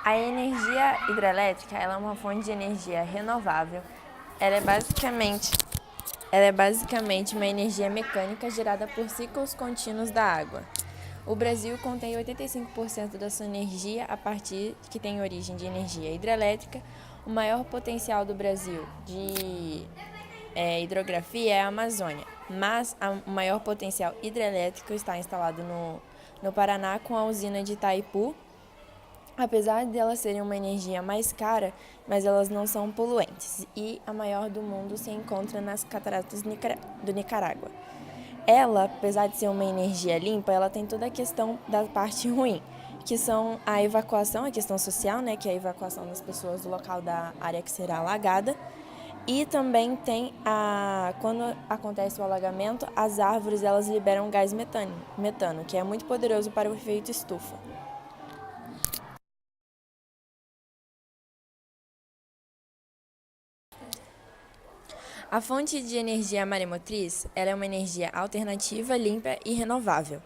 A energia hidrelétrica ela é uma fonte de energia renovável. Ela é basicamente uma energia mecânica gerada por ciclos contínuos da água. O Brasil contém 85% da sua energia a partir que tem origem de energia hidrelétrica. O maior potencial do Brasil de hidrografia é a Amazônia, mas o maior potencial hidrelétrico está instalado no Paraná com a usina de Itaipu. Apesar de elas serem uma energia mais cara, mas elas não são poluentes, e a maior do mundo se encontra nas cataratas do Nicarágua. Ela, apesar de ser uma energia limpa, ela tem toda a questão da parte ruim, que são a evacuação, a questão social, né, que é a evacuação das pessoas do local da área que será alagada, e também tem quando acontece o alagamento, as árvores elas liberam gás metano, que é muito poderoso para o efeito estufa. A fonte de energia maremotriz, ela é uma energia alternativa, limpa e renovável.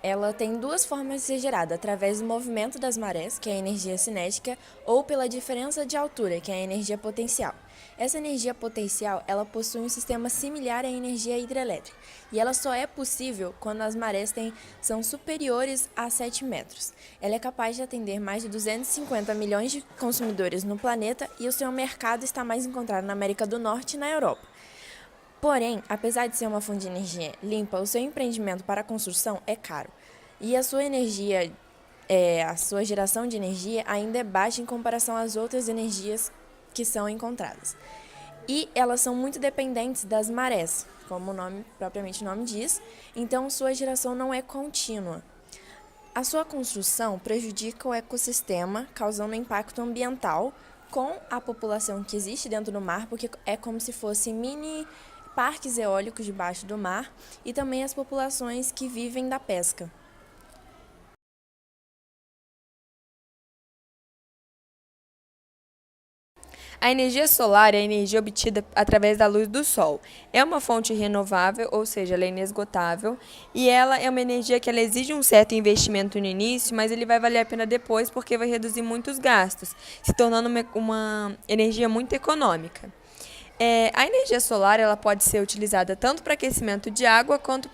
Ela tem duas formas de ser gerada, através do movimento das marés, que é a energia cinética, ou pela diferença de altura, que é a energia potencial. Essa energia potencial, ela possui um sistema similar à energia hidrelétrica, e ela só é possível quando as marés são superiores a 7 metros. Ela é capaz de atender mais de 250 milhões de consumidores no planeta, e o seu mercado está mais encontrado na América do Norte e na Europa. Porém, apesar de ser uma fonte de energia limpa, o seu empreendimento para a construção é caro. E a sua geração de energia ainda é baixa em comparação às outras energias que são encontradas. E elas são muito dependentes das marés, como propriamente o nome diz, então sua geração não é contínua. A sua construção prejudica o ecossistema, causando impacto ambiental com a população que existe dentro do mar, porque é como se fosse mini parques eólicos debaixo do mar, e também as populações que vivem da pesca. A energia solar é a energia obtida através da luz do sol. É uma fonte renovável, ou seja, ela é inesgotável, e ela é uma energia que ela exige um certo investimento no início, mas ele vai valer a pena depois porque vai reduzir muitos gastos, se tornando uma energia muito econômica. A energia solar ela pode ser utilizada tanto para aquecimento de água quanto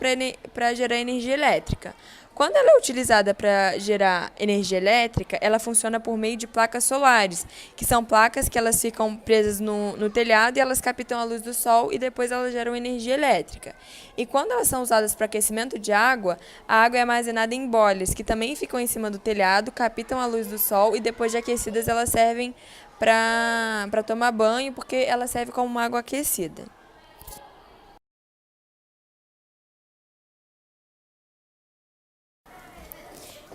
para gerar energia elétrica. Quando ela é utilizada para gerar energia elétrica, ela funciona por meio de placas solares, que são placas que elas ficam presas no telhado e elas captam a luz do sol e depois elas geram energia elétrica. E quando elas são usadas para aquecimento de água, a água é armazenada em bolhas, que também ficam em cima do telhado, captam a luz do sol e depois de aquecidas elas servem para tomar banho, porque ela serve como uma água aquecida.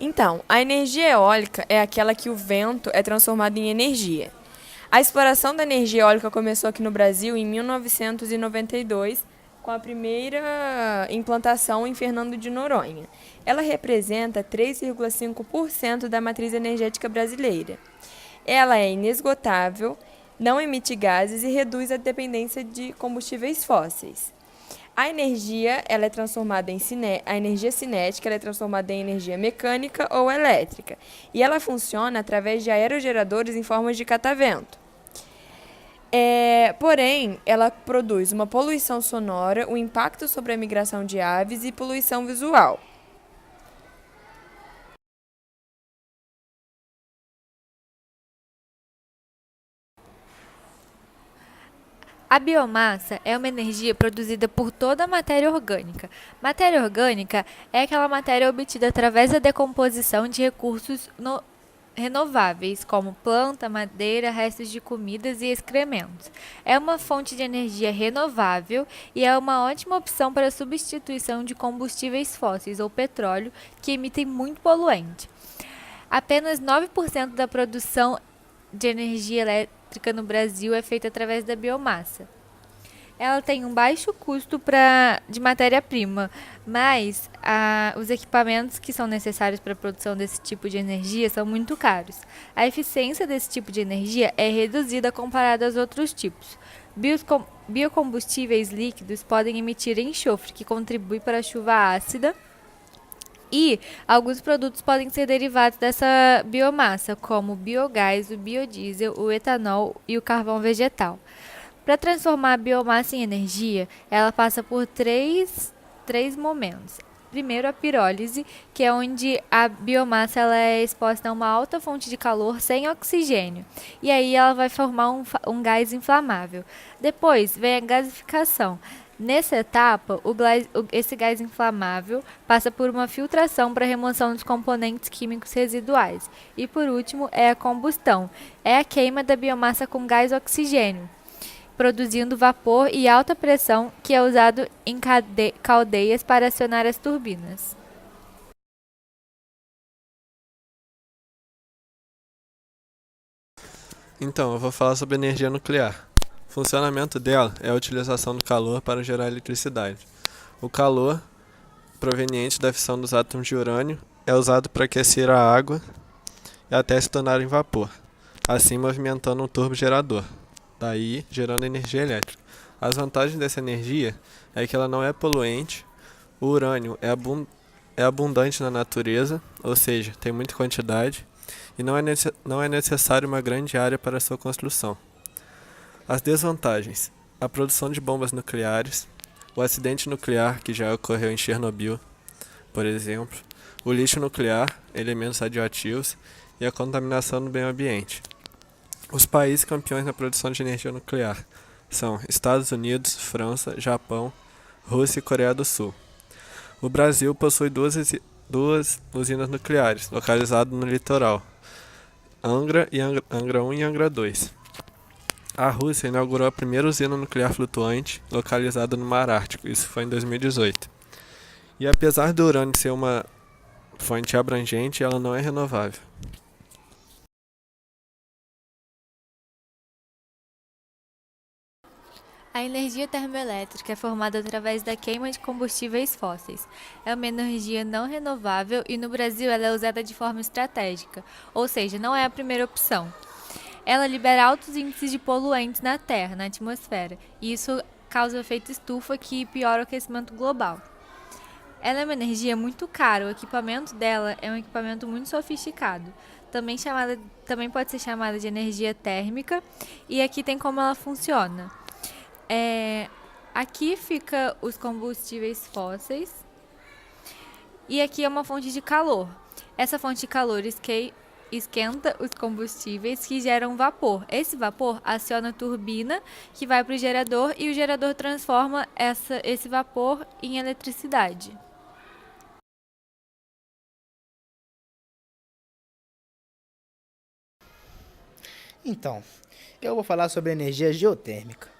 Então, a energia eólica é aquela que o vento é transformado em energia. A exploração da energia eólica começou aqui no Brasil em 1992, com a primeira implantação em Fernando de Noronha. Ela representa 3,5% da matriz energética brasileira. Ela é inesgotável, não emite gases e reduz a dependência de combustíveis fósseis. A energia ela é transformada a energia cinética ela é transformada em energia mecânica ou elétrica, e ela funciona através de aerogeradores em forma de catavento. Porém, ela produz uma poluição sonora, um impacto sobre a migração de aves e poluição visual. A biomassa é uma energia produzida por toda a matéria orgânica. Matéria orgânica é aquela matéria obtida através da decomposição de recursos renováveis, como planta, madeira, restos de comidas e excrementos. É uma fonte de energia renovável e é uma ótima opção para a substituição de combustíveis fósseis ou petróleo que emitem muito poluente. Apenas 9% da produção de energia elétrica no Brasil é feita através da biomassa. Ela tem um baixo custo de matéria-prima, mas os equipamentos que são necessários para a produção desse tipo de energia são muito caros. A eficiência desse tipo de energia é reduzida comparada aos outros tipos. Biocombustíveis líquidos podem emitir enxofre, que contribui para a chuva ácida, E alguns produtos podem ser derivados dessa biomassa, como o biogás, o biodiesel, o etanol e o carvão vegetal. Para transformar a biomassa em energia, ela passa por três momentos. Primeiro, a pirólise, que é onde a biomassa ela é exposta a uma alta fonte de calor sem oxigênio. E aí ela vai formar um gás inflamável. Depois vem a gasificação. Nessa etapa, esse gás inflamável passa por uma filtração para remoção dos componentes químicos residuais. E por último, é a combustão. É a queima da biomassa com gás oxigênio, produzindo vapor e alta pressão que é usado em caldeias para acionar as turbinas. Então, eu vou falar sobre energia nuclear. O funcionamento dela é a utilização do calor para gerar eletricidade. O calor, proveniente da fissão dos átomos de urânio, é usado para aquecer a água e até se tornar em vapor, assim movimentando um turbogerador, daí gerando energia elétrica. As vantagens dessa energia é que ela não é poluente, o urânio é abundante na natureza, ou seja, tem muita quantidade, e não é necessário uma grande área para sua construção. As desvantagens: a produção de bombas nucleares, o acidente nuclear que já ocorreu em Chernobyl, por exemplo, o lixo nuclear, elementos radioativos e a contaminação do meio ambiente. Os países campeões na produção de energia nuclear são Estados Unidos, França, Japão, Rússia e Coreia do Sul. O Brasil possui duas usinas nucleares, localizadas no litoral, Angra 1 e Angra 2. A Rússia inaugurou a primeira usina nuclear flutuante, localizada no Mar Ártico, isso foi em 2018. E apesar do urânio ser uma fonte abrangente, ela não é renovável. A energia termoelétrica é formada através da queima de combustíveis fósseis. É uma energia não renovável e no Brasil ela é usada de forma estratégica, ou seja, não é a primeira opção. Ela libera altos índices de poluentes na Terra, na atmosfera, e isso causa o efeito estufa que piora o aquecimento global. Ela é uma energia muito cara, o equipamento dela é um equipamento muito sofisticado, também pode ser chamada de energia térmica, e aqui tem como ela funciona. Aqui fica os combustíveis fósseis e aqui é uma fonte de calor. Essa fonte de calor esquenta os combustíveis que geram vapor. Esse vapor aciona a turbina que vai para o gerador e o gerador transforma esse vapor em eletricidade. Então, eu vou falar sobre energia geotérmica.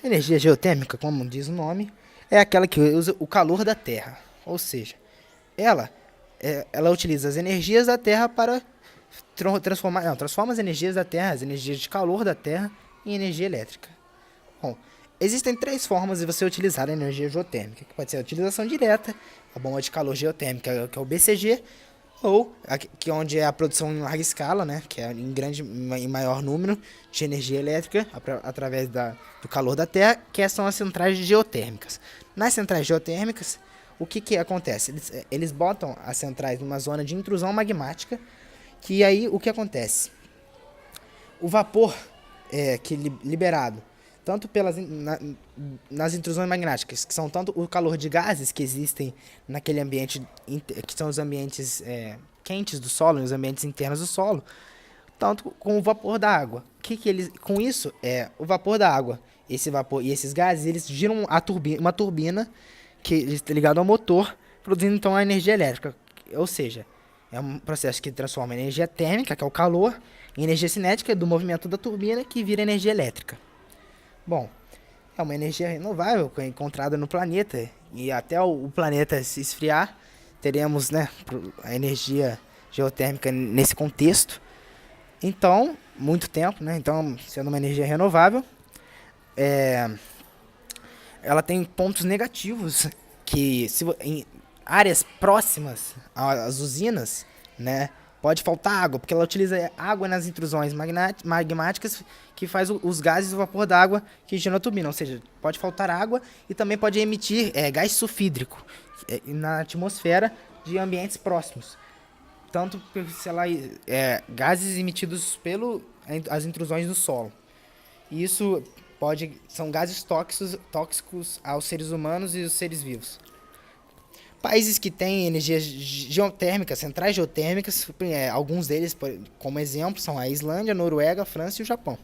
A energia geotérmica, como diz o nome, é aquela que usa o calor da Terra. Ou seja, ela utiliza as energias da Terra para transforma as energias da Terra, as energias de calor da Terra, em energia elétrica. Bom, existem três formas de você utilizar a energia geotérmica, que pode ser a utilização direta, a bomba de calor geotérmica, que é o BCG, ou que onde é a produção em larga escala, né, que é em maior número de energia elétrica através do calor da Terra, que são as centrais geotérmicas. Nas centrais geotérmicas, o que acontece? Eles botam as centrais numa zona de intrusão magmática, que aí o que acontece? O vapor liberado tanto nas intrusões magmáticas, que são tanto o calor de gases que existem naquele ambiente, que são os ambientes quentes do solo, os ambientes internos do solo, tanto com o vapor da água. Com isso, o vapor da água, esse vapor e esses gases, eles giram uma turbina que está ligada ao motor, produzindo então a energia elétrica. Ou seja, é um processo que transforma a energia térmica, que é o calor, em energia cinética do movimento da turbina, que vira energia elétrica. Bom, é uma energia renovável que é encontrada no planeta, e até o planeta se esfriar, teremos, né, a energia geotérmica nesse contexto. Então, muito tempo, né? Então, sendo uma energia renovável, ela tem pontos negativos que em áreas próximas às usinas, né, pode faltar água, porque ela utiliza água nas intrusões magmáticas que faz os gases e o vapor da água que gira a turbina. Ou seja, pode faltar água e também pode emitir gás sulfídrico na atmosfera, de ambientes próximos. Tanto, sei lá, gases emitidos as intrusões do solo. E isso são gases tóxicos aos seres humanos e aos seres vivos. Países que têm energias geotérmicas, centrais geotérmicas, alguns deles, como exemplo, são a Islândia, a Noruega, a França e o Japão.